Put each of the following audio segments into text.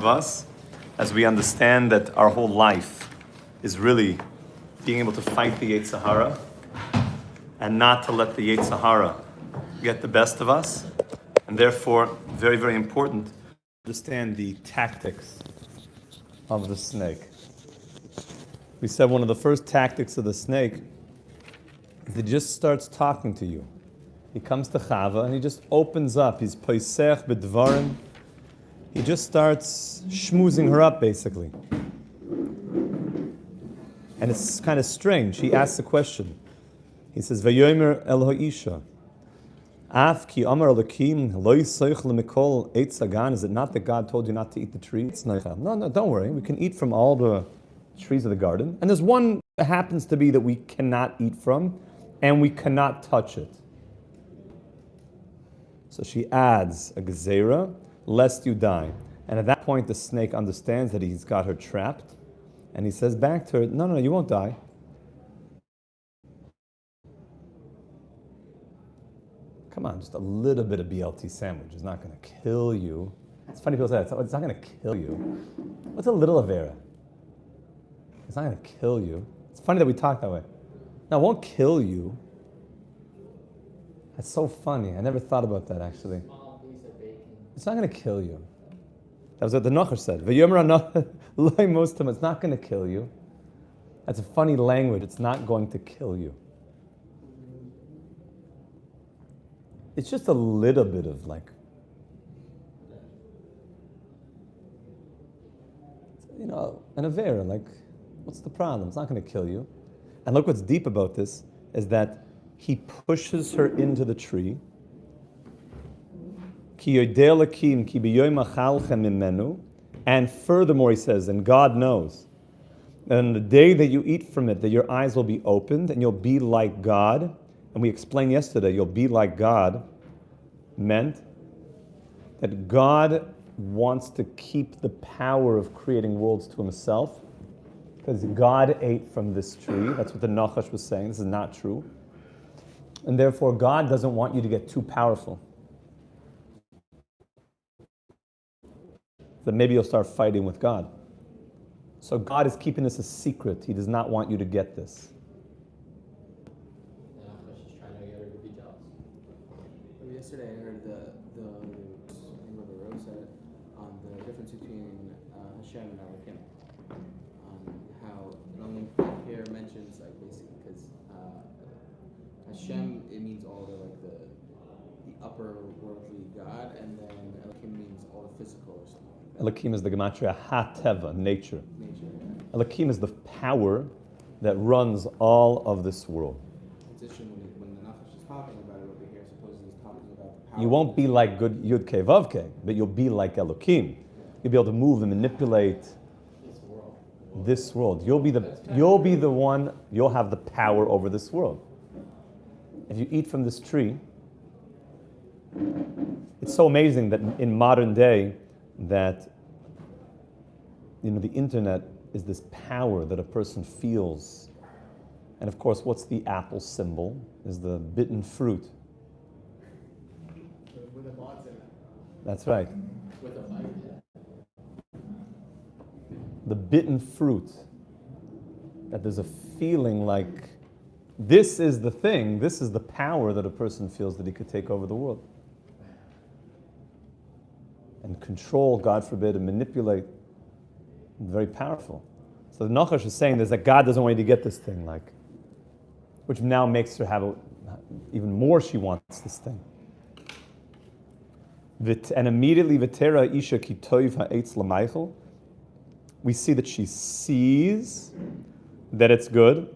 of us as we understand that our whole life is really being able to fight the Yetzer Hara and not to let the Yetzer Hara get the best of us. And therefore, very, very important to understand the tactics of the snake. We said one of the first tactics of the snake is he just starts talking to you. He comes to Chava and he just opens up. He's poisech b'dvarim. He just starts schmoozing her up, basically. And it's kind of strange. He asks a question. He says, Vayomer el ha'isha, af ki amar Elokim lo yisoich lemikol eitz hagan. Is it not that God told you not to eat the tree? No, don't worry. We can eat from all the trees of the garden. And there's one that happens to be that we cannot eat from, and we cannot touch it. So she adds a gezerah, lest you die. And at that point, the snake understands that he's got her trapped. And he says back to her, no, you won't die. Come on, just a little bit of BLT sandwich is not going to kill you. It's funny people say that. It's not going to kill you. What's a little Avera? It's not going to kill you. It's funny that we talk that way. No, it won't kill you. That's so funny. I never thought about that, actually. It's not going to kill you. That was what the Nocher said. It's not going to kill you. That's a funny language. It's not going to kill you. It's just a little bit of an Avera, what's the problem? It's not going to kill you. And look what's deep about this is that he pushes her into the tree. And furthermore, he says, and God knows, that on the day that you eat from it, that your eyes will be opened and you'll be like God. And we explained yesterday, you'll be like God meant that God wants to keep the power of creating worlds to himself, because God ate from this tree. That's what the Nachash was saying. This is not true. And therefore, God doesn't want you to get too powerful. That maybe you'll start fighting with God. So God is keeping this a secret. He does not want you to get this. Yesterday I heard the Rabbi said on the difference between Hashem and Elokim. How it only here mentions basically because Hashem, it means all the upper worldly God, and then Elokim means all the physical or something. Elokim is the gematria ha-teva, nature. Yeah. Elokim is the power that runs all of this world. It's interesting when the Nachash is talking about it over here, supposedly he's talking about the power. You won't be like good Yud-Kei Vav-Kei, but you'll be like Elokim. You'll be able to move and manipulate this world. You'll be the one, you'll have the power over this world. If you eat from this tree, it's so amazing that in modern day that the internet is this power that a person feels. And of course, what's the apple symbol? Is the bitten fruit. With a box in it. That's right. With a bite. The bitten fruit. That there's a feeling like this is the thing, this is the power that a person feels that he could take over the world. And control, God forbid, and manipulate. Very powerful. So the Nachash is saying is that God doesn't want you to get this thing, which now makes her have even more she wants this thing. And immediately, Vitera Isha Kitoiv Ha'etz L'Meichel, we see that she sees that it's good.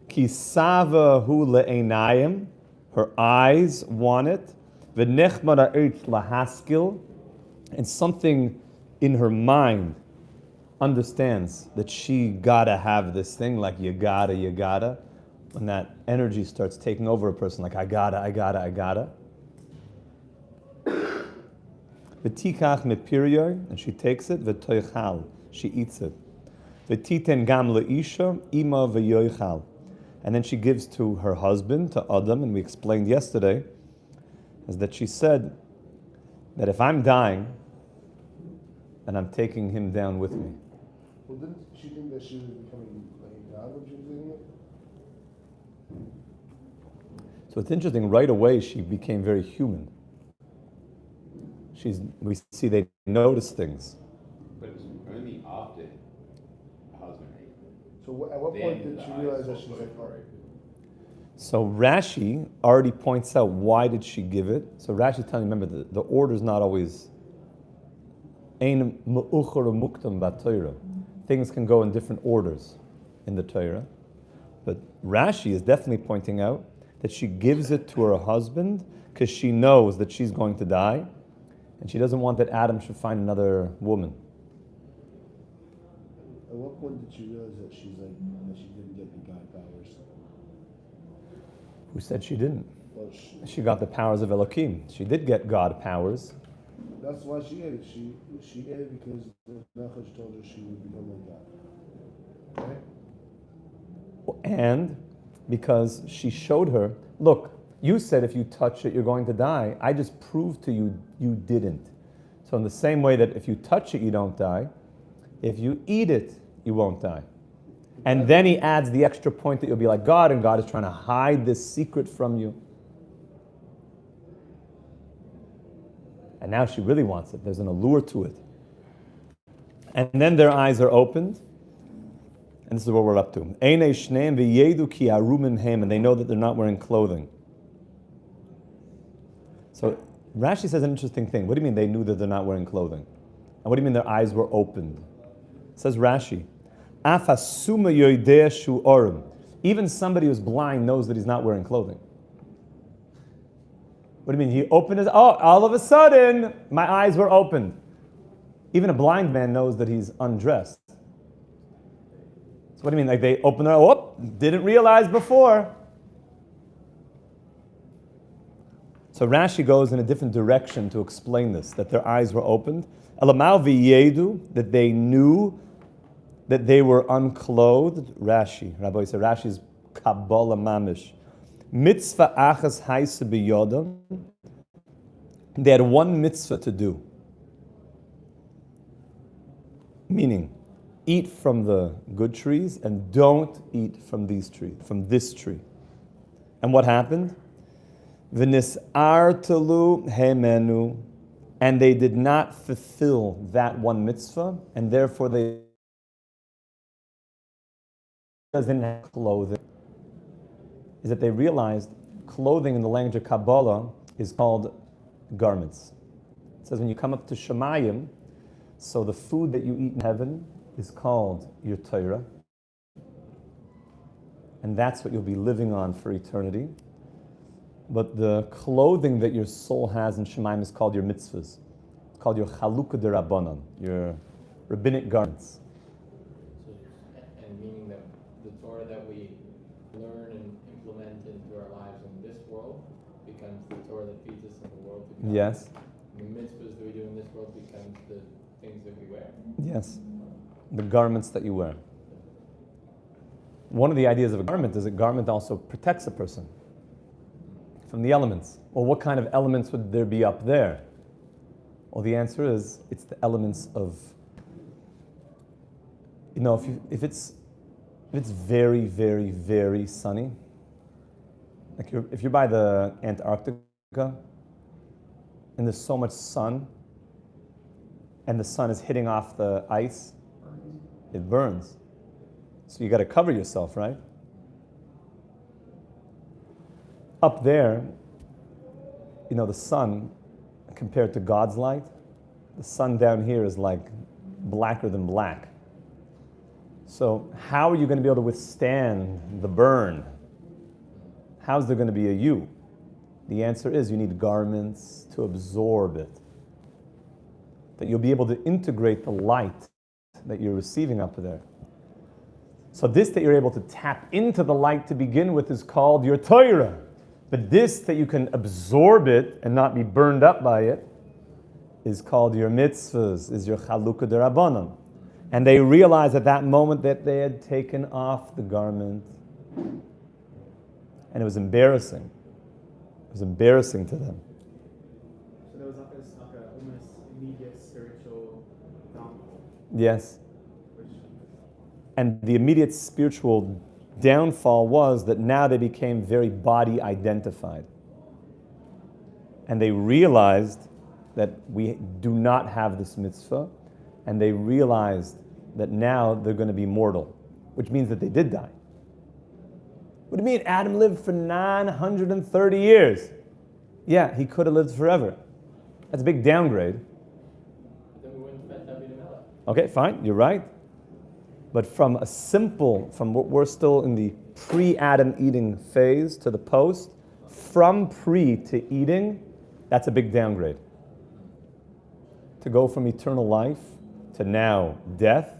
Kisava Hu Le'einayim, her eyes want it. V'nechmar Ha'etz Lahaskil, and something in her mind understands that she gotta have this thing, you gotta. When that energy starts taking over a person, I gotta. V'tikach mepiryoy, and she takes it. V'toichal, she eats it. V'titen gam leisha ima v'yoichal, and then she gives to her husband, to Adam, and we explained yesterday, is that she said that if I'm dying, and I'm taking him down with me. Well, didn't she think that she was becoming like a god when she was doing it? So it's interesting, right away she became very human. We see they notice things. But it was only after the husband ate. So at what point did she realize that she's like, oh, So Rashi already points out why did she give it. So Rashi's telling you, remember, the order's not always ein me'ucher u'muktam b'Torah. Things can go in different orders in the Torah. But Rashi is definitely pointing out that she gives it to her husband because she knows that she's going to die, and she doesn't want that Adam should find another woman. at what point did she realize that she's like, that she didn't get the god powers? Who said she didn't? Well, She got the powers of Elohim. She did get God powers. that's why she ate it. She ate it because the Nachash told her she would become like God. Right? And because she showed her, look, you said if you touch it, you're going to die. I just proved to you, you didn't. So in the same way that if you touch it, you don't die, if you eat it, you won't die. And then he adds the extra point that you'll be like God, and God is trying to hide this secret from you. And now she really wants it. There's an allure to it. And then their eyes are opened. And this is what we're up to. And they know that they're not wearing clothing. So Rashi says an interesting thing. What do you mean they knew that they're not wearing clothing? And what do you mean their eyes were opened? Says Rashi, even somebody who's blind knows that he's not wearing clothing. What do you mean? He opened his, all of a sudden, my eyes were opened. Even a blind man knows that he's undressed. So what do you mean? Like they opened their, didn't realize before. So Rashi goes in a different direction to explain this, that their eyes were opened. Elamau v'yedu, that they knew that they were unclothed. Rashi, Rabbi said, Rashi's Kabbalah Mamish. Mitzvah achas haisa b'yodam. They had one mitzvah to do. Meaning, eat from the good trees and don't eat from these trees, from this tree. And what happened? V'nis'artelu hemenu, and they did not fulfill that one mitzvah, and therefore they didn't have clothing. Is that they realized clothing in the language of Kabbalah is called garments. It says when you come up to Shemayim, so the food that you eat in heaven is called your Torah, and that's what you'll be living on for eternity. But the clothing that your soul has in Shemayim is called your mitzvahs. It's called your chalukah derabanan, your rabbinic garments. And meaning that the Torah that we learn and implement into our lives in this world becomes the Torah that feeds us in the world to come. Yes. The mitzvahs that we do in this world becomes the things that we wear. Yes. The garments that you wear. One of the ideas of a garment is a garment also protects a person from the elements. Well, what kind of elements would there be up there? Well, the answer is it's the elements of, if it's very, very, very sunny, like if you're by the Antarctica and there's so much sun and the sun is hitting off the ice, it burns. So you got to cover yourself, right? Up there, the sun, compared to God's light, the sun down here is like blacker than black. So how are you going to be able to withstand the burn? How's there going to be a you? The answer is you need garments to absorb it. That you'll be able to integrate the light that you're receiving up there. So this that you're able to tap into the light to begin with is called your Torah. But this that you can absorb it and not be burned up by it is called your mitzvahs, is your chalukah derabanan. And they realized at that moment that they had taken off the garment. And it was embarrassing. It was embarrassing to them. So there was like a almost immediate spiritual Yes. And the immediate spiritual downfall was that now they became very body identified. And they realized that we do not have this mitzvah, and they realized that now they're going to be mortal, which means that they did die. What do you mean Adam lived for 930 years? Yeah, he could have lived forever. That's a big downgrade. Then we wouldn't spend David and Melech. Okay, fine, you're right. But from what we're still in the pre-Adam eating phase to the post, from pre to eating, that's a big downgrade. To go from eternal life to now death,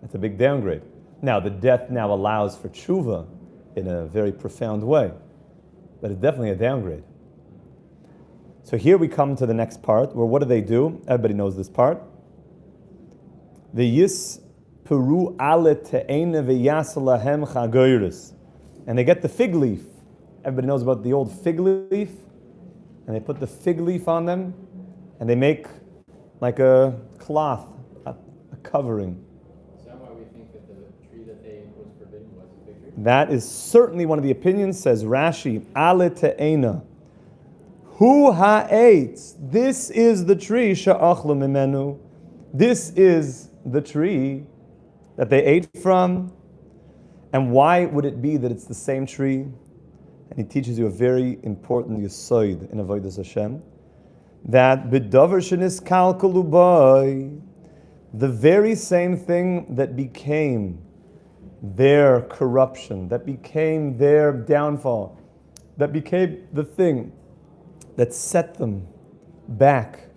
that's a big downgrade. Now, the death now allows for tshuva in a very profound way, but it's definitely a downgrade. So here we come to the next part, where what do? Everybody knows this part. The yis peru ale te'ene v'yasalahem chagoyrus. And they get the fig leaf. Everybody knows about the old fig leaf. And they put the fig leaf on them, and they make like a cloth, a covering. Is that why we think that the tree that they was forbidden was a fig tree? That is certainly one of the opinions, says Rashi, ale te'ena. Hu ha'etz. This is the tree, sha'achlu mimenu. This is the tree that they ate from. And why would it be that it's the same tree? And he teaches you a very important yisoid in Avodas Hashem, that b'davar shenis kalkalu b'ay, the very same thing that became their corruption, that became their downfall, that became the thing that set them back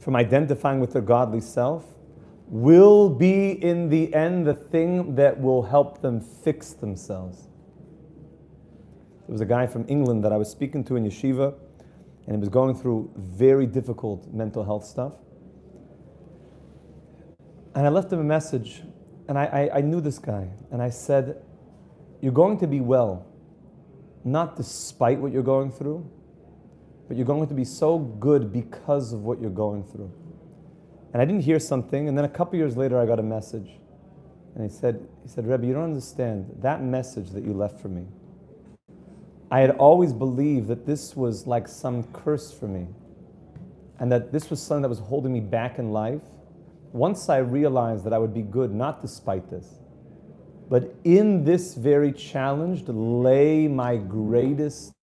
from identifying with their godly self, will be in the end the thing that will help them fix themselves. There was a guy from England that I was speaking to in yeshiva, and he was going through very difficult mental health stuff. And I left him a message, and I knew this guy, and I said, you're going to be well, not despite what you're going through, but you're going to be so good because of what you're going through. And I didn't hear something, and then a couple years later I got a message. And he said, Rabbi, you don't understand, that message that you left for me, I had always believed that this was like some curse for me, and that this was something that was holding me back in life. Once I realized that I would be good, not despite this, but in this very challenge lay my greatest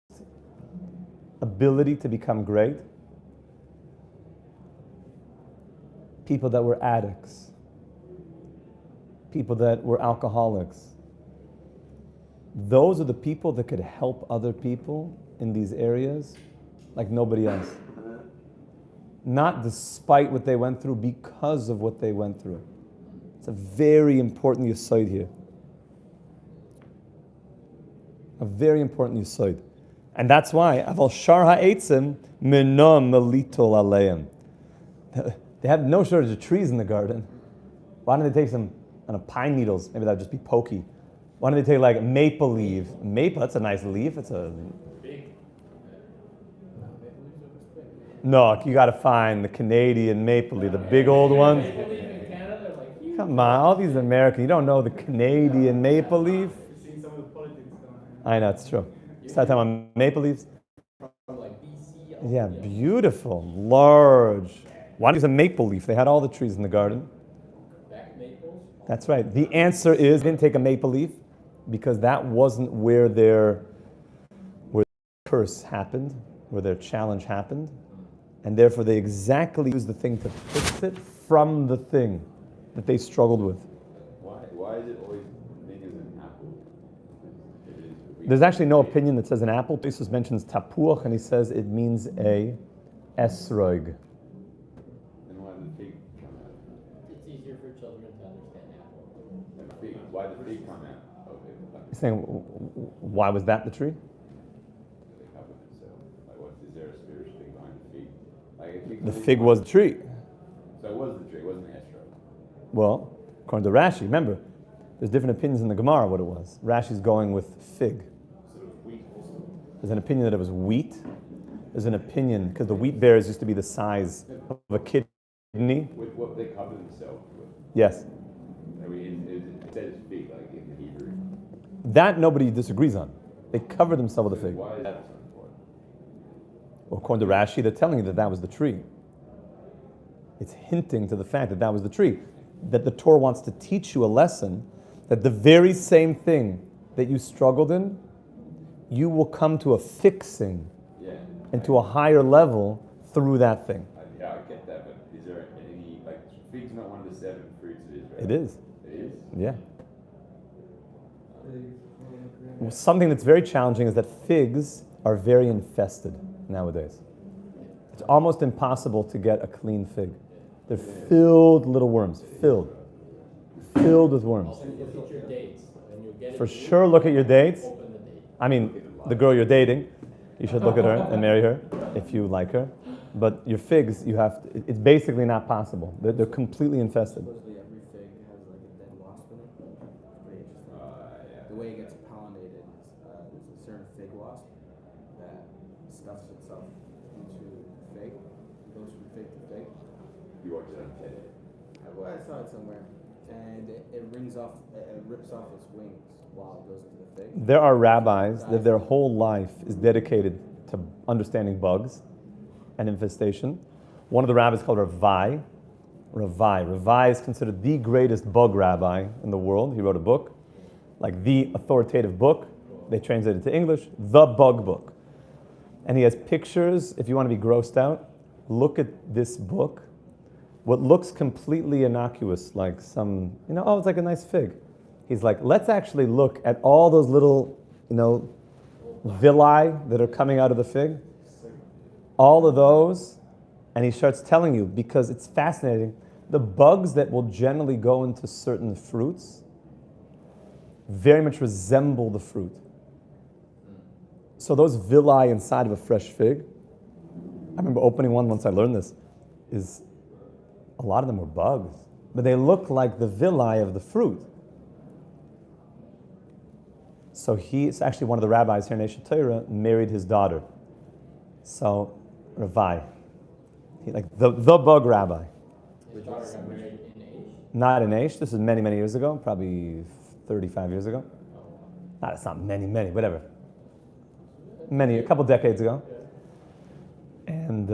ability to become great. People that were addicts, people that were alcoholics, those are the people that could help other people in these areas like nobody else. Not despite what they went through, because of what they went through. It's a very important yesod here. A very important yesod. And that's why, aval shar ha'etzim minom melitol aleim. They have no shortage of trees in the garden. Why don't they take some pine needles? Maybe that would just be pokey. Why don't they take like maple leaf? Maple, that's a nice leaf. It's a Big. no. You got to find the Canadian maple leaf, the big old ones. Maple leaf in Canada, they're like huge. Come on, all these Americans. You don't know the Canadian maple leaf? Seeing some of the politics going on. I know, it's true. Start talking about maple leaves. From like BC. Yeah, beautiful, large. Why don't you use a maple leaf? They had all the trees in the garden. Back maples. That's right. The answer is they didn't take a maple leaf because that wasn't where their curse happened, where their challenge happened. And therefore they exactly used the thing to fix it from the thing that they struggled with. Why is it always made as an apple? There's actually no opinion that says an apple. Jesus mentions tapuach, and he says it means a esrog. Then why did the fig come out? It's easier for children to understand apple. And why did the fig come out? Okay, He's saying, why was that the tree? they covered it. So, like, is there a spiritual thing behind the fig? Like, a fig The fig was the tree. So it was the tree. It wasn't the estro. Well, according to Rashi, remember, there's different opinions in the Gemara what it was. Rashi's going with fig. So it was wheat also. There's an opinion that it was wheat. There's an opinion, because the wheat bears used to be the size of a kidney. kidney. With what they cover themselves with. Yes. I mean, it says fig, like in Hebrew. That nobody disagrees on. They cover themselves with a fig. Why is that so important? Well, according to Rashi, they're telling you that that was the tree. It's hinting to the fact that that was the tree. That the Torah wants to teach you a lesson that the very same thing that you struggled in, you will come to a fixing and to a higher level through that thing. Yeah, I get that, but is there any, like, fig's not one of the 7 fruits of Israel? It is. It is? Yeah. Well, something that's very challenging is that figs are very infested nowadays. It's almost impossible to get a clean fig. They're filled with little worms, filled with worms. Look at your dates. When you get For sure, look at your dates. open the date. I mean, the girl you're dating, you should look at her and marry her if you like her. But your figs, it's basically not possible. They're completely infested. Supposedly every fig has like a dead wasp in it. It's pretty interesting. The way it gets pollinated is there's a certain fig wasp that stuffs itself into the fig. It goes from fig to fig. You watch it on TED. Well, I saw it somewhere. And it rips off its wings while it goes into the fig. There are rabbis that their whole life is dedicated to understanding bugs and infestation. One of the rabbis called Rabbi. Rabbi is considered the greatest bug rabbi in the world. He wrote a book, like the authoritative book. They translated it to English, the bug book. And he has pictures. If you want to be grossed out, look at this book. What looks completely innocuous, like some, it's like a nice fig. He's like, let's actually look at all those little, villi that are coming out of the fig. All of those. And he starts telling you, because it's fascinating, the bugs that will generally go into certain fruits very much resemble the fruit. So those villi inside of a fresh fig, I remember opening one once I learned this, is a lot of them were bugs, but they look like the villi of the fruit. So it's actually one of the rabbis here in Nation Torah married his daughter. So Rabbi, the bug rabbi. His daughter got married in age. Not in age. This is many, many years ago, probably 35 years ago. It's not many, whatever. A couple decades ago. And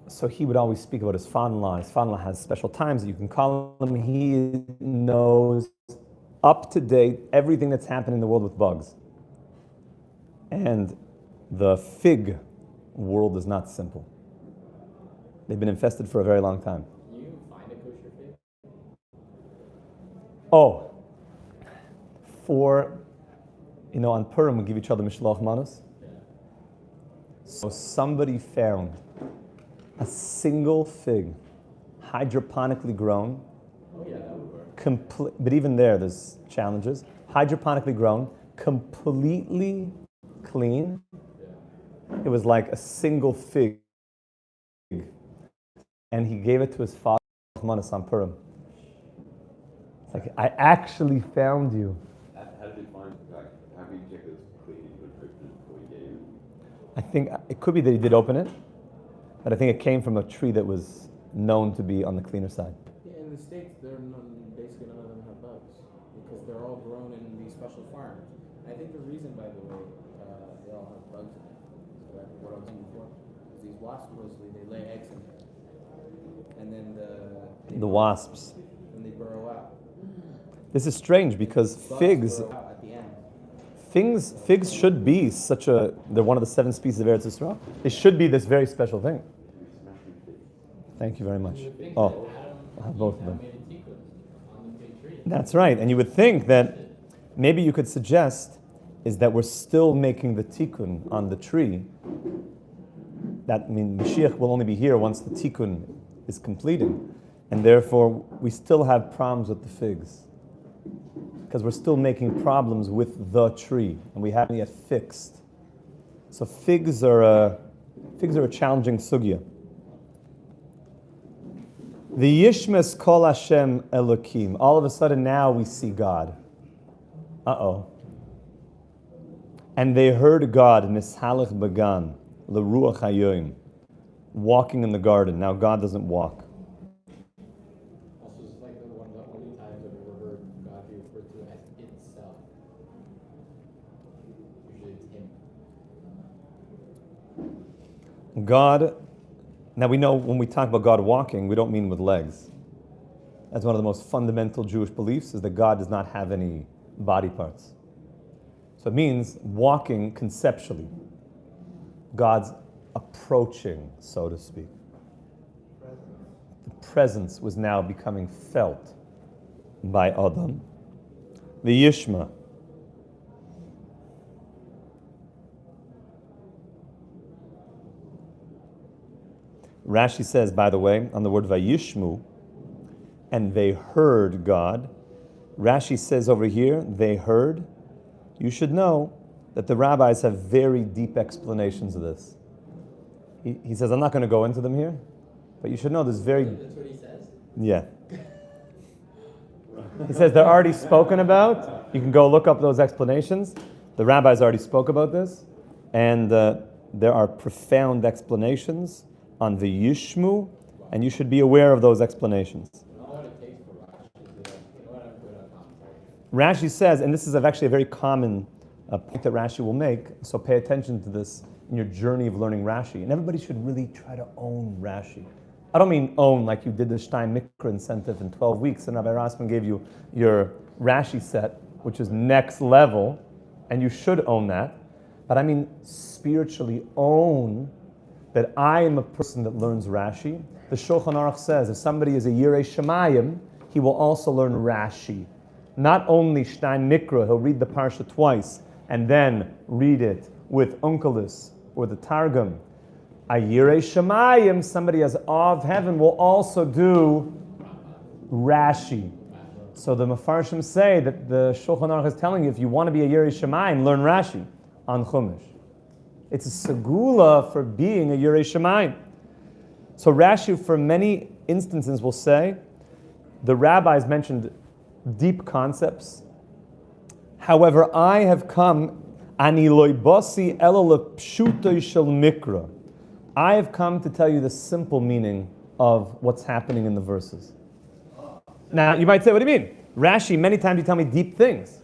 so he would always speak about his father-in-law. His father-in-law has special times that you can call him. He knows up to date everything that's happening in the world with bugs. And the fig world is not simple. They've been infested for a very long time. Can you find a kosher fig? Oh, on Purim we give each other mishloach manos. So somebody found a single fig, hydroponically grown. Oh yeah, that would work. But even there's challenges. Hydroponically grown, completely clean. It was like a single fig. And he gave it to his father on Purim. It's like, I actually found you. How did you find, how do you check this clean and good fruit before you get it? I think it could be that he did open it, but I think it came from a tree that was known to be on the cleaner side. Yeah, in the States, basically none of them have bugs because they're all grown in these special farms. I think the reason, by the way, they all have bugs in it, is what I was saying before, is these wasps mostly, they lay eggs in there. And then The wasps. when they burrow out. This is strange because Bugs figs burrow out at the end. Figs should be they're one of the 7 species of Eretz Yisrael. They should be this very special thing. Thank you very much. Oh, I'll have both of them. Made a tikkun on the fig tree. That's right. And you would think that maybe you could suggest is that we're still making the tikkun on the tree. Mashiach will only be here once the tikkun is completed. And therefore, we still have problems with the figs. Because we're still making problems with the tree, and we haven't yet fixed. So figs are a challenging sugya. The Yishmes Kol Hashem Elokim. All of a sudden now we see God. Uh-oh. And they heard God, Nishalach Bagan, L'Ruach Hayoim, walking in the garden. Now God doesn't walk. referred to as itself. Usually it's him. God, now we know when we talk about God walking, we don't mean with legs. That's one of the most fundamental Jewish beliefs, is that God does not have any body parts. So it means walking conceptually. God's approaching, so to speak. The presence was now becoming felt by Adam. The Yishma. Rashi says, by the way, on the word Vayishmu, and they heard God. Rashi says over here, they heard. You should know that the rabbis have very deep explanations of this. He says, I'm not going to go into them here, but you should know there's very... That's what he says? Yeah. He says they're already spoken about. You can go look up those explanations. The rabbis already spoke about this. And there are profound explanations on the Yishmu, and you should be aware of those explanations. Rashi says, and this is actually a very common point that Rashi will make, so pay attention to this in your journey of learning Rashi. And everybody should really try to own Rashi. I don't mean own like you did the Stein Mikra incentive in 12 weeks, and Rabbi Rossman gave you your Rashi set, which is next level, and you should own that. But I mean spiritually own that I am a person that learns Rashi. The Shulchan Aruch says if somebody is a Yirei Shemayim, he will also learn Rashi. Not only Stein Mikra, he'll read the Parsha twice and then read it with Unkelis or the Targum. A Yirei Shemayim, somebody as awe of heaven, will also do Rashi. So the Mefarshim say that the Shulchan Aruch is telling you, if you want to be a Yirei Shemayim, learn Rashi on Chumash. It's a segula for being a Yirei Shemayim. So Rashi, for many instances, will say, the rabbis mentioned deep concepts. However, I have come, ani loibasi ela lepshutoi shel mikra. I have come to tell you the simple meaning of what's happening in the verses. Now, you might say, what do you mean? Rashi, many times you tell me deep things.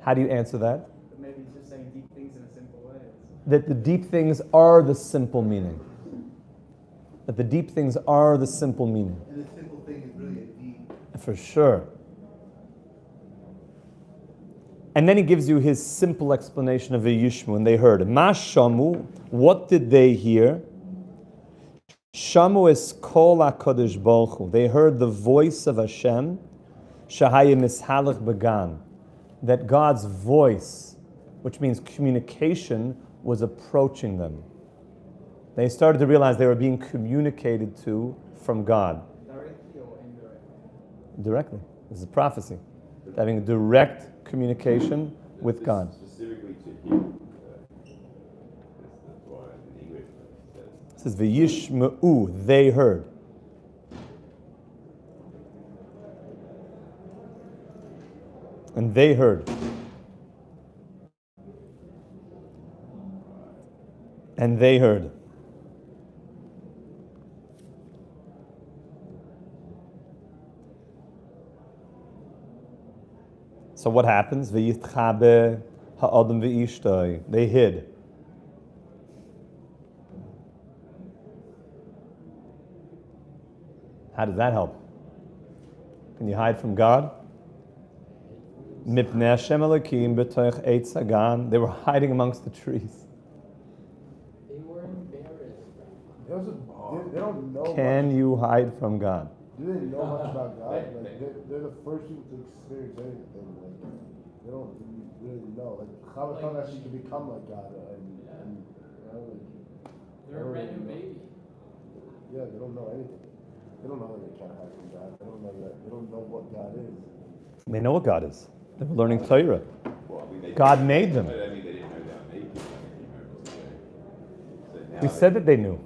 How do you answer that? But maybe he's just saying deep things in a simple way. That the deep things are the simple meaning. That the deep things are the simple meaning. And the simple thing is really a deep. For sure. And then he gives you his simple explanation of the Yishmu, and they heard. Ma shamu, what did they hear? Shamu es kol HaKadosh Baruch Hu. They heard the voice of Hashem, shahayim mishalach began. That God's voice, which means communication, was approaching them. They started to realize they were being communicated to from God. Directly or indirectly? Directly. This is a prophecy. Having direct communication with God. Specifically to him. That's why in English it says. It says, V'yishma'u, they heard. And they heard. And they heard. So what happens? V'yitchabe ha'adam v'ishtoi. They hid. How does that help? Can you hide from God? Mipnei Hashem Elokim b'toich eitz hagan. They were hiding amongst the trees. They were embarrassed. They don't know. Can you hide from God? Do they know much about God? Like they're the first people to experience anything. Like they don't really know. Like Chava actually can become like God, and you know, like, They're a brand new baby. yeah, they don't know anything. They don't know that they can't hide from God. They don't know that. They don't know what God is. They know what God is. They were learning Torah. Well, I mean, they God made them. But I mean, they didn't know they were naked. So now We said that they knew.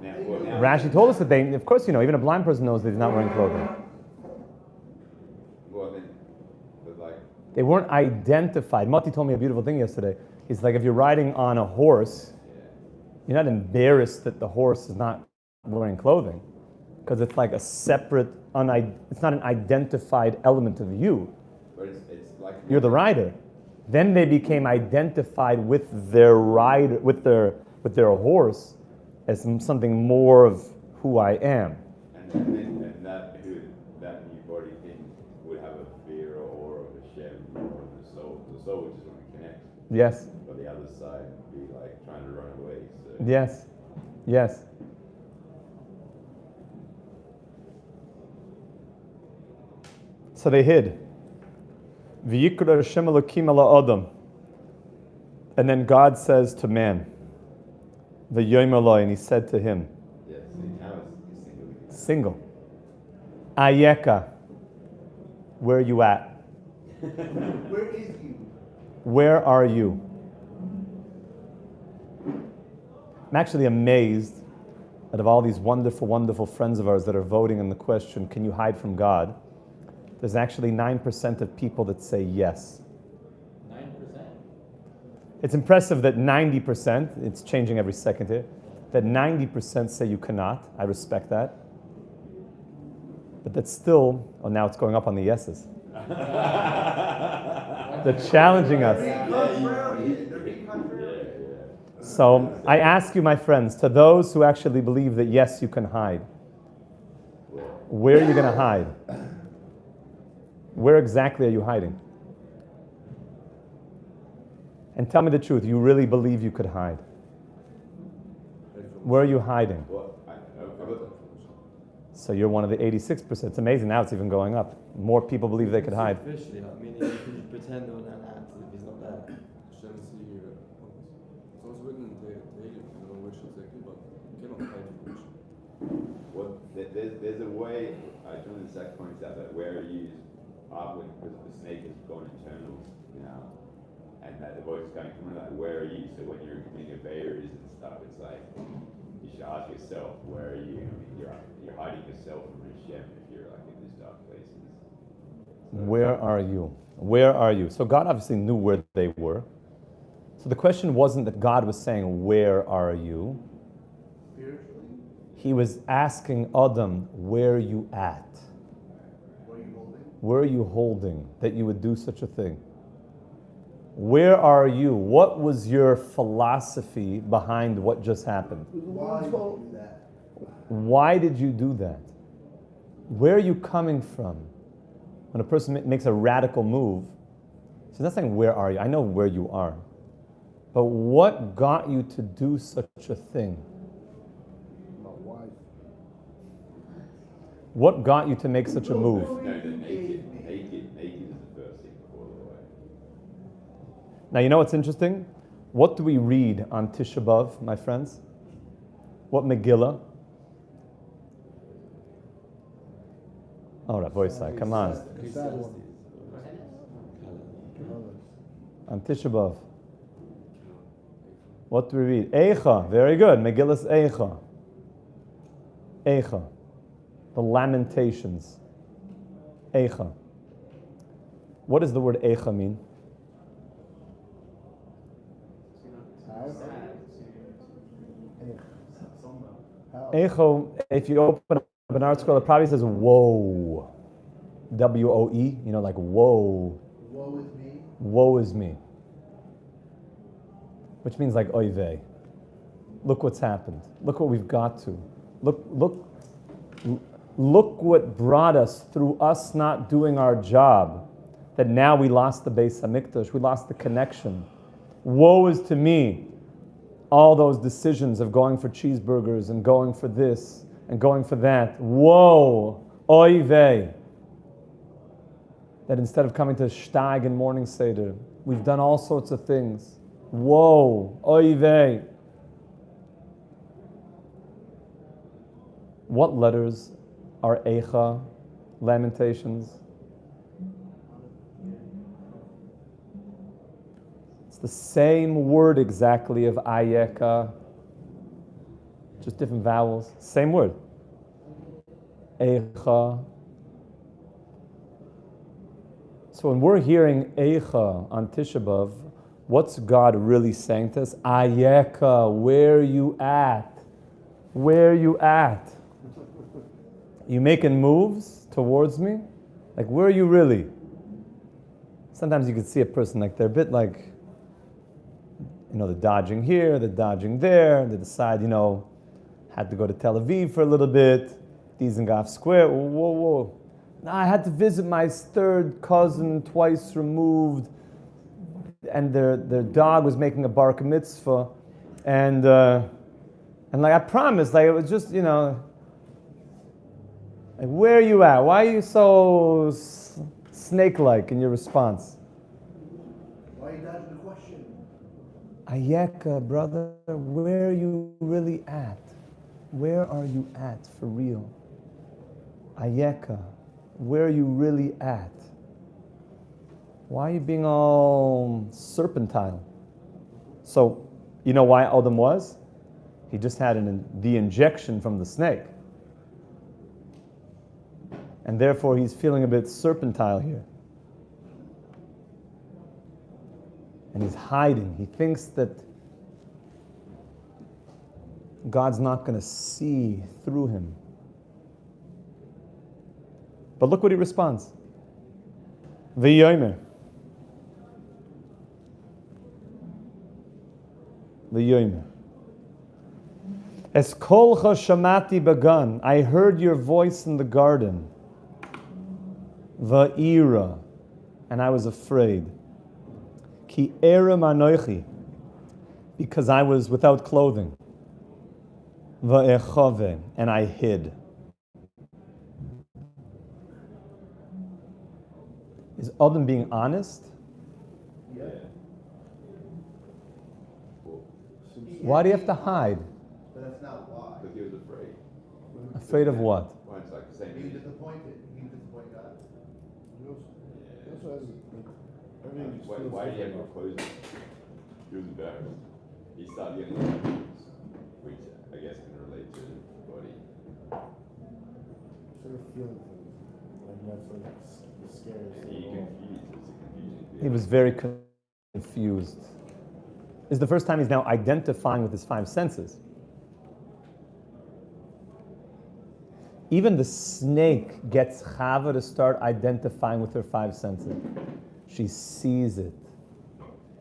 now, Rashi told us that they, of course, you know, even a blind person knows that he's not wearing clothing. well, then, but like, They weren't identified. Mati told me a beautiful thing yesterday. He's like, if you're riding on a horse, you're not embarrassed that the horse is not wearing clothing. because it's like a separate, it's not an identified element of you. But it's like You're the rider. Then they became identified with their rider, with their horse, as something more of who I am. And that new body thing would have a fear or awe of Hashem or of the soul. The soul would just want to connect. Yes. But the other side would be like trying to run away. So. Yes. Yes. So they hid. V'yikra Hashem Elokim ala Adam. And then God says to man, V'yomer Eloi, and he said to him, Yes, now it's single. Ayeka, where are you at? Where is you? Where are you? I'm actually amazed that of all these wonderful, wonderful friends of ours that are voting on the question, can you hide from God? There's actually 9% of people that say yes. 9%. It's impressive that 90%, it's changing every second here, that 90% say you cannot. I respect that. But that's still, oh, now it's going up on the yeses. They're challenging us. So I ask you, my friends, to those who actually believe that yes, you can hide, where are you going to hide? Where exactly are you hiding? And tell me the truth, you really believe you could hide? Where are you hiding? So you're one of the 86%. It's amazing, now it's even going up. More people believe they could hide. Superficially, I mean, you can pretend on an act if he's not there. Well, there's a way, John Zach points out that where you use artwork because the snake has gone internal, and that the voice is coming from like, where are you? So when you're committing Averas and stuff, it's like, you should ask yourself, where are you? I mean, you're hiding yourself from Hashem if you're like in these dark places. Where are you? Where are you? So God obviously knew where they were. So the question wasn't that God was saying, where are you? He was asking Adam, where are you at? Where are you holding that you would do such a thing? Where are you? What was your philosophy behind what just happened? Why did you do that? Where are you coming from? When a person makes a radical move, he's not saying, where are you? I know where you are. But what got you to do such a thing? What got you to make such a move? No, the naked is the first thing before the way. Now, you know what's interesting? What do we read on Tisha B'Av, my friends? What Megillah? Oh, Rabbi, come on. On Tisha B'Av. What do we read? Eicha, very good. Megillah's Eicha. Eicha. The Lamentations. Eicha. What does the word Eicha mean? Eicha, if you open up an article, it probably says woe. W-O-E, like woe. Woe is me. Woe is me. Which means like oy vey. Look what's happened. Look what we've got to. Look what brought us through us not doing our job. That now we lost the Beis Hamikdash. We lost the connection. Woe is to me. All those decisions of going for cheeseburgers and going for this and going for that. Woe. Oy vey. That instead of coming to Shtag and morning Seder, we've done all sorts of things. Woe. Oy vey. What letters are Eicha, Lamentations? It's the same word exactly of Ayeka, just different vowels. Same word. Eicha. So when we're hearing Eicha on Tisha B'Av, what's God really saying to us? Ayeka, where are you at? Where are you at? You making moves towards me? Like, where are you really? Sometimes you can see a person like they're a bit like, they're dodging here, they're dodging there, they decide, had to go to Tel Aviv for a little bit, Dizengoff Square, whoa. No, I had to visit my third cousin twice removed, and their dog was making a bar mitzvah, and like I promised, like it was just, like where are you at? Why are you so snake-like in your response? Why are you dodging the question? Ayeka, brother, where are you really at? Where are you at for real? Ayeka, where are you really at? Why are you being all serpentine? So, you know why Adam was? He just had the injection from the snake. And therefore he's feeling a bit serpentile here. And he's hiding. He thinks that God's not going to see through him. But look what he responds. V'yomer. V'yomer. Es kolcha shamati bagan. I heard your voice in the garden. Va'ira. And I was afraid. Ki erem anoichi. Because I was without clothing. Va'echave. And I hid. Is Adam being honest? Yeah. Why do you have to hide? But that's not why. Because he was afraid. Afraid of what? Well, it's like the same Being thing. disappointed. Being disappointed God. He also has everything just Why feels did he have no different. clothes on? He was embarrassed. He started getting confused, which I guess can relate to the body. Sort of feeling things. Like that's like the scariest And he thing. confused. It was a confusing feeling. He was very confused. This is the first time he's now identifying with his five senses. Even the snake gets Chava to start identifying with her five senses. She sees it.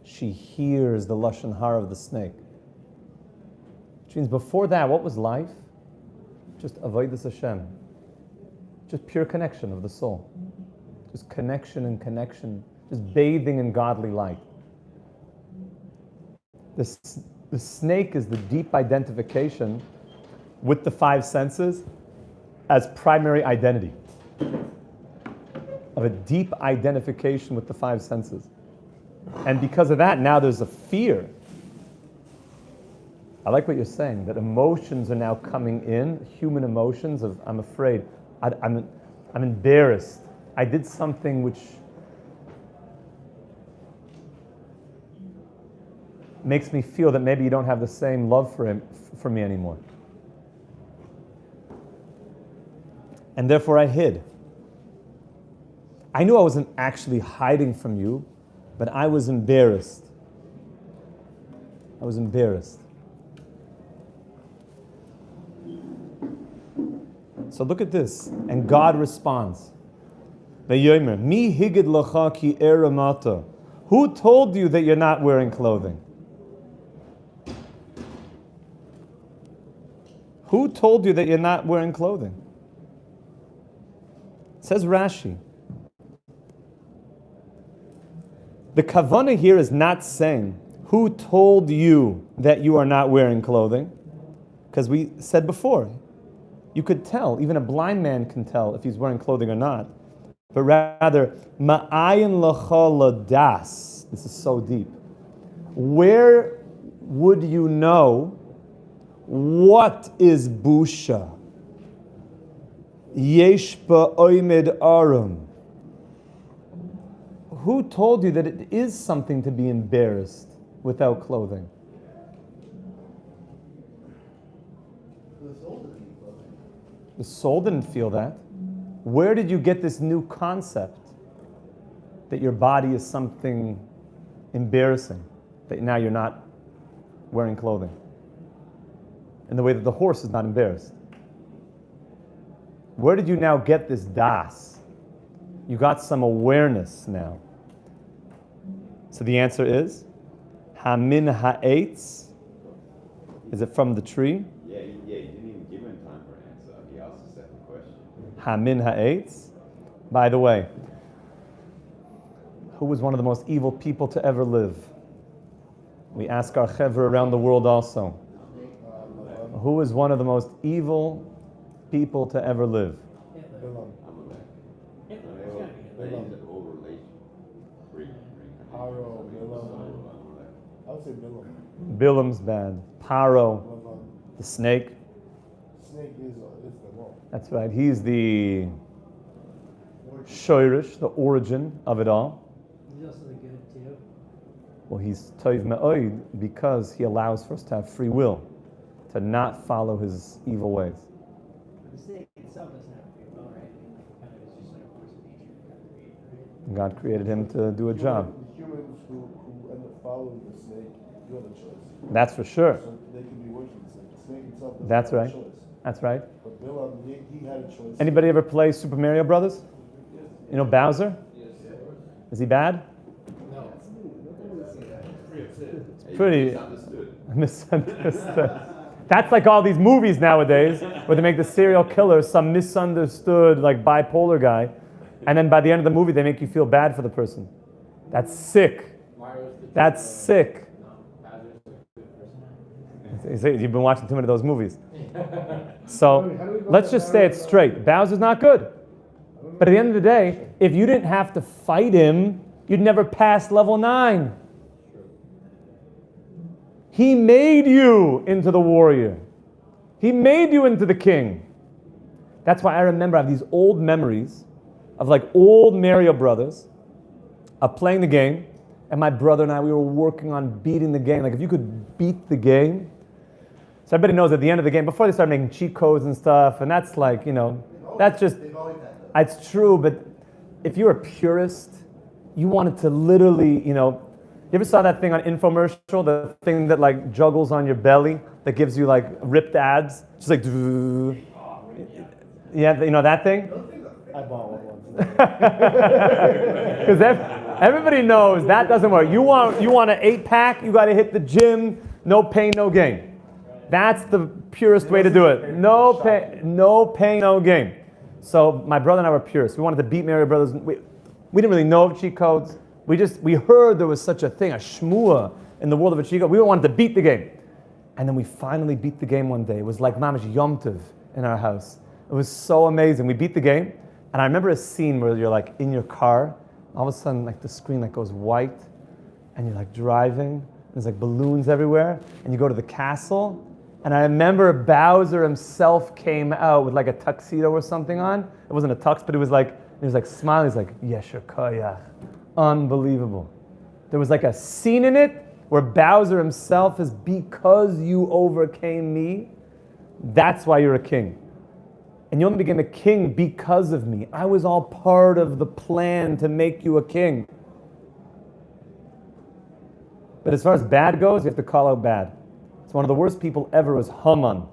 She hears the Lashon Hara of the snake. Which means before that, what was life? Just avodas Hashem. Just pure connection of the soul. Just connection and connection. Just bathing in godly light. The snake is the deep identification with the five senses as primary identity. Of a deep identification with the five senses. And because of that, now there's a fear. I like what you're saying, that emotions are now coming in, human emotions of, I'm afraid, I'm embarrassed. I did something which makes me feel that maybe you don't have the same love for me anymore. And therefore I hid. I knew I wasn't actually hiding from you, but I was embarrassed. I was embarrassed. So look at this. And God responds. Vayomer, mi higid lacha ki eramata. Who told you that you're not wearing clothing? Who told you that you're not wearing clothing? Says Rashi. The kavanah here is not saying, who told you that you are not wearing clothing? Because we said before, you could tell, even a blind man can tell if he's wearing clothing or not. But rather, ma'ayin lacha ladas. This is so deep. Where would you know what is busha? Yesh ba'oimid arum. Who told you that it is something to be embarrassed without clothing? The soul didn't feel that. Where did you get this new concept that your body is something embarrassing, that now you're not wearing clothing? In the way that the horse is not embarrassed. Where did you now get this das? You got some awareness now. So the answer is, Hamin ha'etz. Is it from the tree? Yeah, he didn't even give him time for an answer. He asked the second question. Hamin ha'etz. By the way, who was one of the most evil people to ever live? We ask our Chevra around the world also. Who is one of the most evil people to ever live? Bilam. Paro, Bilam. I would say Bilam. Bilam's bad. Paro, Bilam. the snake. Snake is the law. That's right. He's the shoirish, the origin of it all. He's also the good too. Well, he's toiv me'oid because he allows for us to have free will, to not follow his evil ways. But the snake itself doesn't have free will, right? Kind of is just like a force of nature God created him to do a job. The humans who end up following the snake, you have a choice. That's for sure. So they can be worshiping the snake. The snake itself doesn't That's have right. a choice. That's right. But Bilam, he had a choice. Anybody ever play Super Mario Brothers? You know Bowser? Is he bad? No. It's pretty Misunderstood. misunderstood. That's like all these movies nowadays where they make the serial killer some misunderstood, like bipolar guy, and then by the end of the movie they make you feel bad for the person. That's sick. That's sick. You see, you've been watching too many of those movies. So let's just say it straight. Bowser's not good. But at the end of the day, if you didn't have to fight him, you'd never pass level 9. He made you into the warrior. He made you into the king. That's why I remember I have these old memories of like old Mario Brothers of playing the game, and my brother and I, we were working on beating the game. Like if you could beat the game. So everybody knows at the end of the game, before they start making cheat codes and stuff, and that's like, that's just, it's true, but if you're a purist, you wanted to literally, you ever saw that thing on infomercial, the thing that like juggles on your belly, that gives you like ripped abs? Just like, yeah, you know that thing? I bought one once. Because everybody knows that doesn't work. You want an 8-pack, you got to hit the gym, no pain, no gain. That's the purest way to do it. No pain, no gain. So my brother and I were purists. We wanted to beat Mario Brothers. We didn't really know of cheat codes. We heard there was such a thing, a shmua in the world of a cheat code. We wanted to beat the game. And then we finally beat the game one day. It was like mamash Yom Tov in our house. It was so amazing. We beat the game. And I remember a scene where you're like in your car. All of a sudden, like the screen like goes white. And you're like driving. There's like balloons everywhere. And you go to the castle. And I remember Bowser himself came out with like a tuxedo or something on. It wasn't a tux, but he was like smiling. He's like, Yesher Koyach. Unbelievable. There was like a scene in it where Bowser himself is, because you overcame me, that's why you're a king. And you only became a king because of me. I was all part of the plan to make you a king. But as far as bad goes, you have to call out bad. So one of the worst people ever was Haman.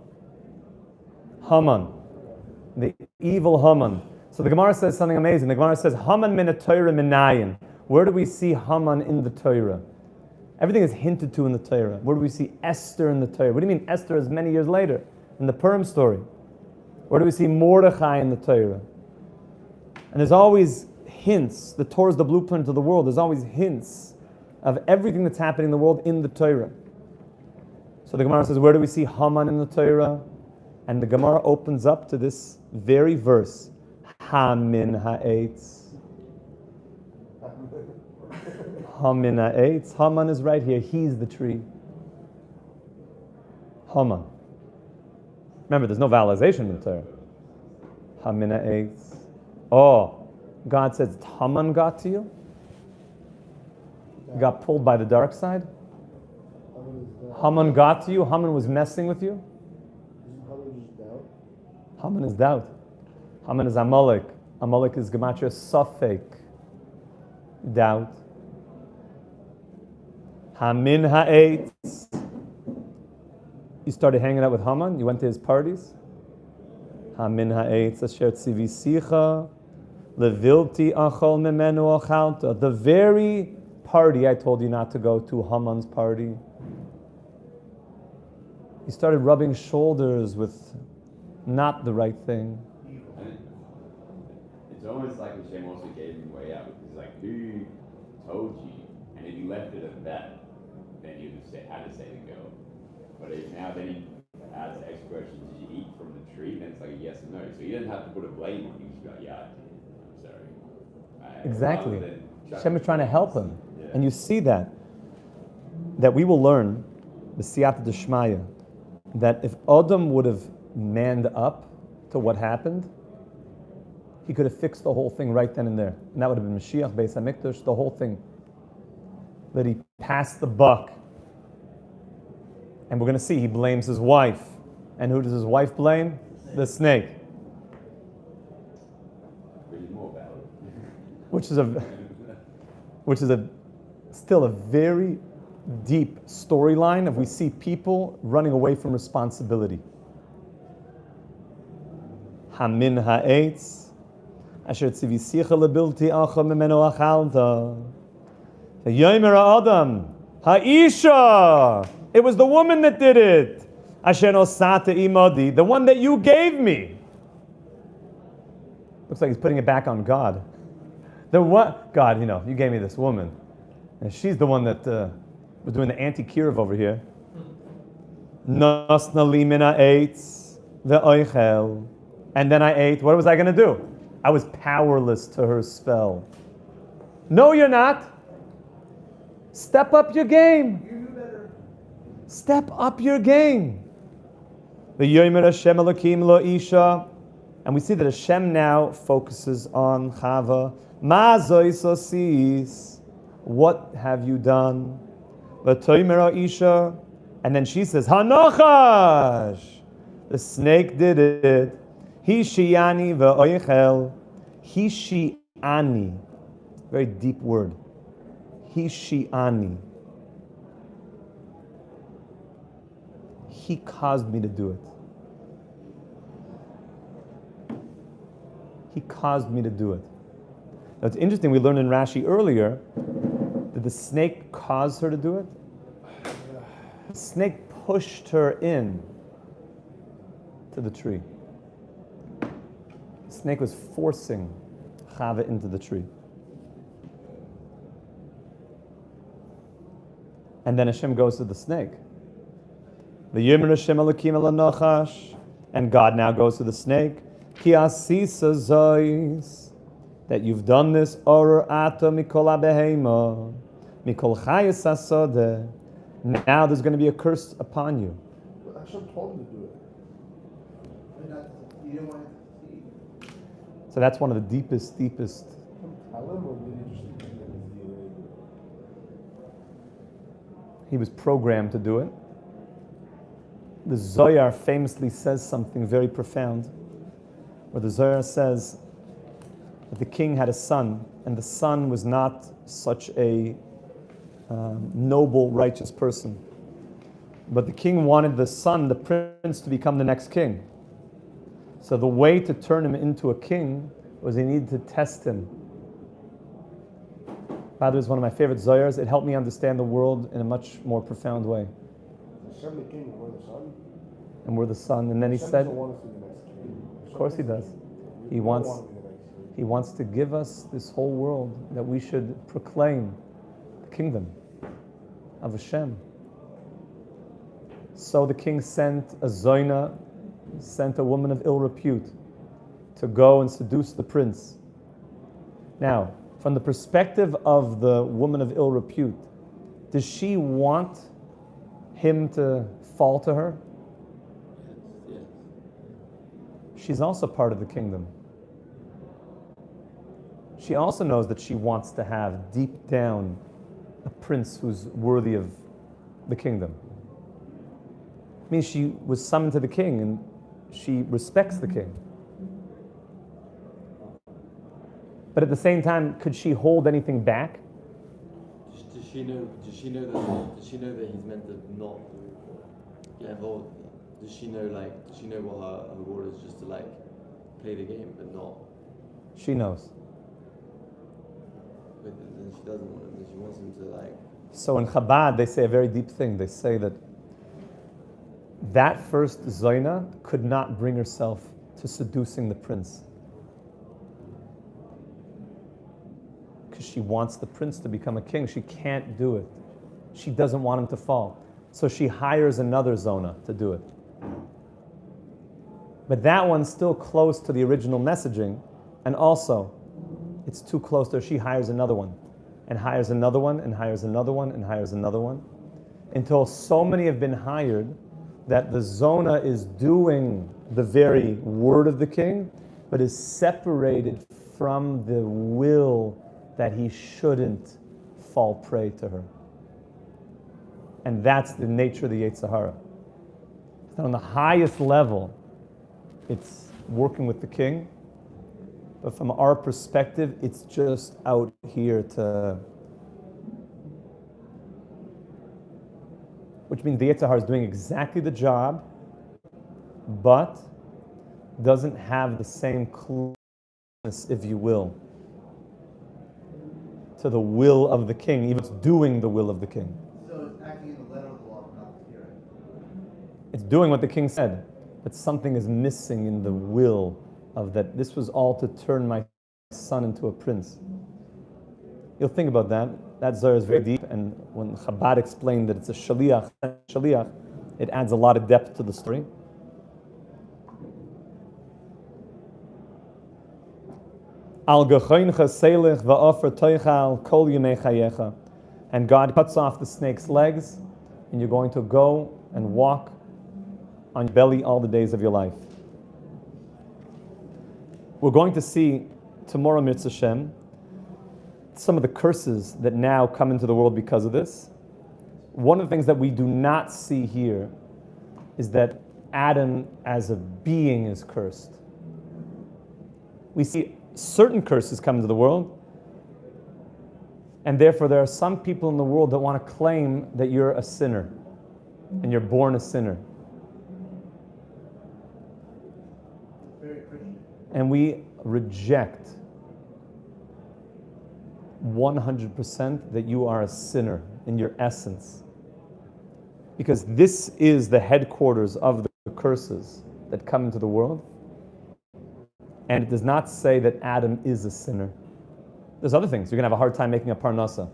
Haman. The evil Haman. So the Gemara says something amazing. The Gemara says, Haman min Torah minayin. Where do we see Haman in the Torah? Everything is hinted to in the Torah. Where do we see Esther in the Torah? What do you mean Esther is many years later? In the Purim story. Where do we see Mordechai in the Torah? And there's always hints. The Torah is the blueprint of the world. There's always hints of everything that's happening in the world in the Torah. So the Gemara says, where do we see Haman in the Torah? And the Gemara opens up to this very verse. Hamin ha'etz. Hamin ha'etz. Haman is right here. He's the tree. Haman. Remember, there's no vowelization in the Torah. Hamin ha'etz. Oh, God says, Haman got to you? You got pulled by the dark side? Haman got to you? Haman was messing with you? Haman is doubt. Haman is Amalek. Amalek is Gematria Safek. Doubt. Hamin ha'etz. You started hanging out with Haman? You went to his parties? Hamin ha'etz asher tzivisicha levilti achol mimenu achalta. The very party I told you not to go to, Haman's party. He started rubbing shoulders with not the right thing. And it's almost like Hashem also gave him way out. It's like, who told you? And if you left it at that, then you'd have had to say to go. But if now then he adds the extra question, did you eat from the tree? Then it's like a yes or no. So he doesn't have to put a blame on you. He's like, yeah, I did. I'm sorry. Exactly. Rather than Hashem is trying to help him. Yeah. And you see that we will learn, the siyata d'shmaya, that if Adam would have manned up to what happened, he could have fixed the whole thing right then and there. And that would have been Mashiach, Beis HaMikdash, the whole thing. That he passed the buck. And we're going to see, he blames his wife. And who does his wife blame? The snake. Which is more valid. Which is still a very deep storyline if we see people running away from responsibility. Hamin ha'etz asher tzivisicha lebilti acha mimenu achalta. Yomer Adam ha'isha. It was the woman that did it. Asher nosata imadi, the one that you gave me. Looks like he's putting it back on God. The what? God, you gave me this woman, and she's the one that was doing the anti-kiruv over here. Nasna li mina eitz ve'oichel, and then I ate. What was I going to do? I was powerless to her spell. No, you're not. Step up your game. You knew better. Step up your game. The Yomer Hashem Elokim lo isha, and we see that Hashem now focuses on Chava. Ma zoisosis, what have you done? V'toimer isha, and then she says, Hanochash, the snake did it. Hishiani ve'oichel, Hishiani, very deep word. Hishiani. He caused me to do it. He caused me to do it. Now it's interesting, we learned in Rashi earlier, did the snake cause her to do it? The snake pushed her in to the tree. The snake was forcing Chava into the tree. And then Hashem goes to the snake. The Yirmin Hashem Elokim el Nachash, and God now goes to the snake. Ki asisa zois, that you've done this. Or ata mikol abehema, mikol chayes asodeh. Now there's going to be a curse upon you. But Hashem told him to do it. You didn't want to see. So that's one of the deepest. Tell him, or did he just do it? He was programmed to do it. The Zohar famously says something very profound, where the Zohar says that the king had a son, and the son was not such a noble, righteous person. But the king wanted the son, the prince, to become the next king. So the way to turn him into a king was he needed to test him. By the way, it's one of my favorite Zohars. It helped me understand the world in a much more profound way. Hashem the king, and we're the son. And we're the son. And then he Hashem said, doesn't want us to be the next king. of course he does. We He don't wants, want to be the next king. he wants to give us this whole world that we should proclaim the kingdom of Hashem. So the king sent a Zoina, sent a woman of ill repute to go and seduce the prince. Now, from the perspective of the woman of ill repute, does she want him to fall to her? Yes. She's also part of the kingdom. She also knows that she wants to have deep down a prince who's worthy of the kingdom. It means she was summoned to the king and she respects the king. But at the same time, could she hold anything back? Does she know that he's meant to not get involved with that? Does she know what her reward is, just to play the game, but not. She knows. But then she doesn't want him. She wants him to like. So in Chabad, they say a very deep thing. They say that first Zoina could not bring herself to seducing the prince. Because she wants the prince to become a king. She can't do it. She doesn't want him to fall. So she hires another Zona to do it. But that one's still close to the original messaging, and also it's too close to her. She hires another one, and hires another one, and hires another one, and hires another one, until so many have been hired that the Zona is doing the very word of the king, but is separated from the will that he shouldn't fall prey to her. And that's the nature of the Yetzer Hara. So on the highest level, it's working with the king, but from our perspective, it's just out here to... Which means the Yetzer Hara is doing exactly the job, but doesn't have the same closeness, if you will, to the will of the king, even it's doing the will of the king. So it's acting in the letter of the law, not the spirit. It's doing what the king said, but something is missing in the will of that. This was all to turn my son into a prince. You'll think about that. That Zohar is very deep, and when Chabad explained that it's a shaliach, it adds a lot of depth to the story. Al gechoincha selech va'ofer toichal kol yemei chayecha. And God cuts off the snake's legs, and you're going to go and walk on your belly all the days of your life. We're going to see tomorrow, Mitzvah Shem, some of the curses that now come into the world because of this. One of the things that we do not see here is that Adam as a being is cursed. We see certain curses come into the world, and therefore there are some people in the world that want to claim that you're a sinner and you're born a sinner. Very Christian. And we reject 100% that you are a sinner in your essence. Because this is the headquarters of the curses that come into the world. And it does not say that Adam is a sinner. There's other things. You're going to have a hard time making a parnasa.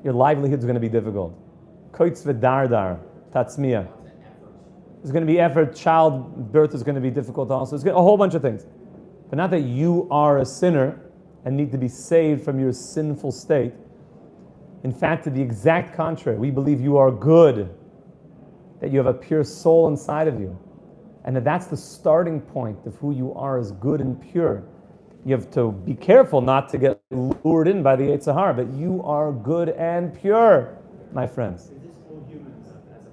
Your livelihood is going to be difficult. Koitz v'dardar, tatzmiya. There's going to be effort. Childbirth is going to be difficult also. There's a whole bunch of things. But not that you are a sinner and need to be saved from your sinful state. In fact, to the exact contrary, we believe you are good, that you have a pure soul inside of you, and that's the starting point of who you are as good and pure. You have to be careful not to get lured in by the Yetzer Hara, but you are good and pure, my friends. Is this all humans as a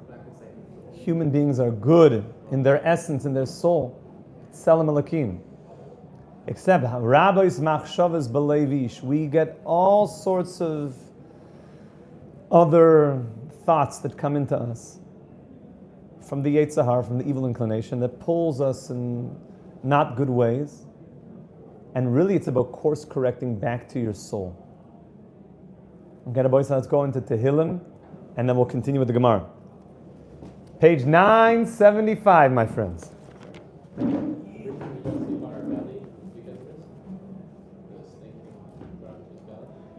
blanket statement? Human beings are good in their essence, in their soul. Tselem Elokim. Except Rabbi's machshavas belevish, we get all sorts of other thoughts that come into us from the Yetzer Hara, from the evil inclination that pulls us in not good ways. And really it's about course correcting back to your soul. Okay, boys, let's go into Tehillim, and then we'll continue with the Gemara. Page 975, my friends.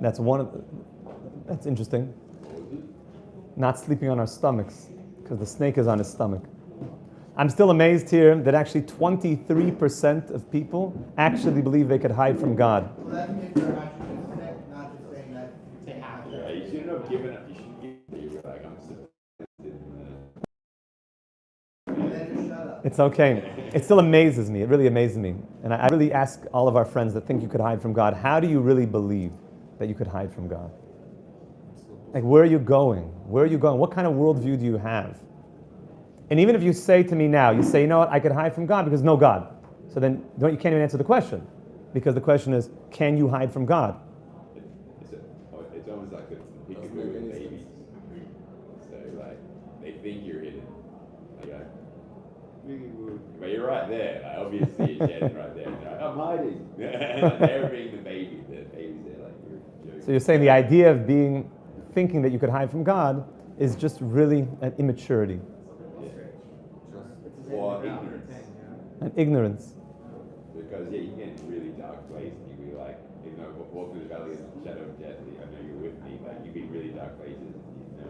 That's interesting. Not sleeping on our stomachs, because the snake is on his stomach. I'm still amazed here that actually 23% of people actually believe they could hide from God. Well, that's if they're actually sick, not just saying that they have to. Yeah, you shouldn't have given up. You shouldn't give. You were like, I'm so. And then just shut up. It's okay. It still amazes me. It really amazes me. And I really ask all of our friends that think you could hide from God, how do you really believe that you could hide from God? Like, where are you going? Where are you going? What kind of worldview do you have? And even if you say to me now, you say, you know what, I could hide from God because no God. So then you can't even answer the question. Because the question is, can you hide from God? It's almost like a peekaboo with babies. So like they think you're hidden. Like, but you're right there. Like, obviously a Shannon right there. They're like, I'm hiding. They're being the baby. The baby's there like you're joking. So you're saying the idea of thinking that you could hide from God is just really an immaturity, Or ignorance. an ignorance. Because yeah, you get in a really dark place and you be like, you know, walk through the valley of the shadow of death. I know you're with me, but you be in really dark places. And you know,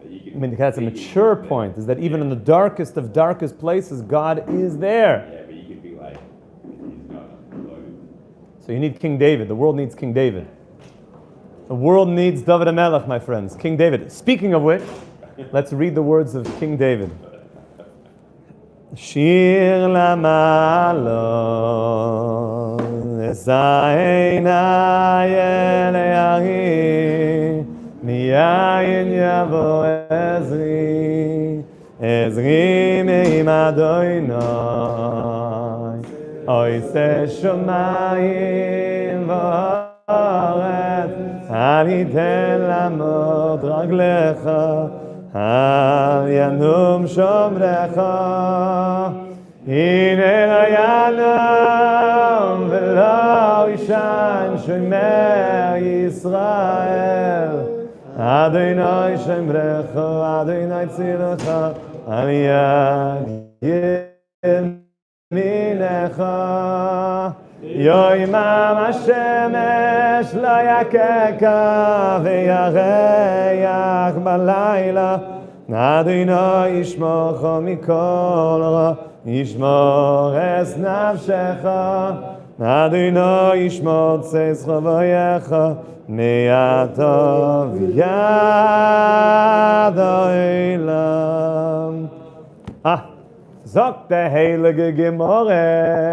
that you can. I mean, that's a mature point, is that even in the darkest of darkest places, God is there. Yeah, but you can be like, he's not unloaded. So you need King David. The world needs King David. The world needs David HaMelech, my friends. King David. Speaking of which, let's read the words of King David. Shir Lamalon Esaina Yeleahi Miyayin Yavo Ezri Ezri Meim Adoinai Oise Shomayim V'aretz Al Yiten Lamot Raglecha Al Yanum Shomrecha Hine Lo Yanum V'lo Yishan Shomer Yisrael Adonai Shomrecha Adonai Tzilecha Al Yad Yeminecha Yoimam HaShemesh Lo Yakeka V'yareach Balayla Adonai Yishmocha Mikol Ra Yishmor Es Nafshecha Adonai Yishmor Tzeischa V'yecha Me'atov Yad Olam. Sagt der heilige Gemorre.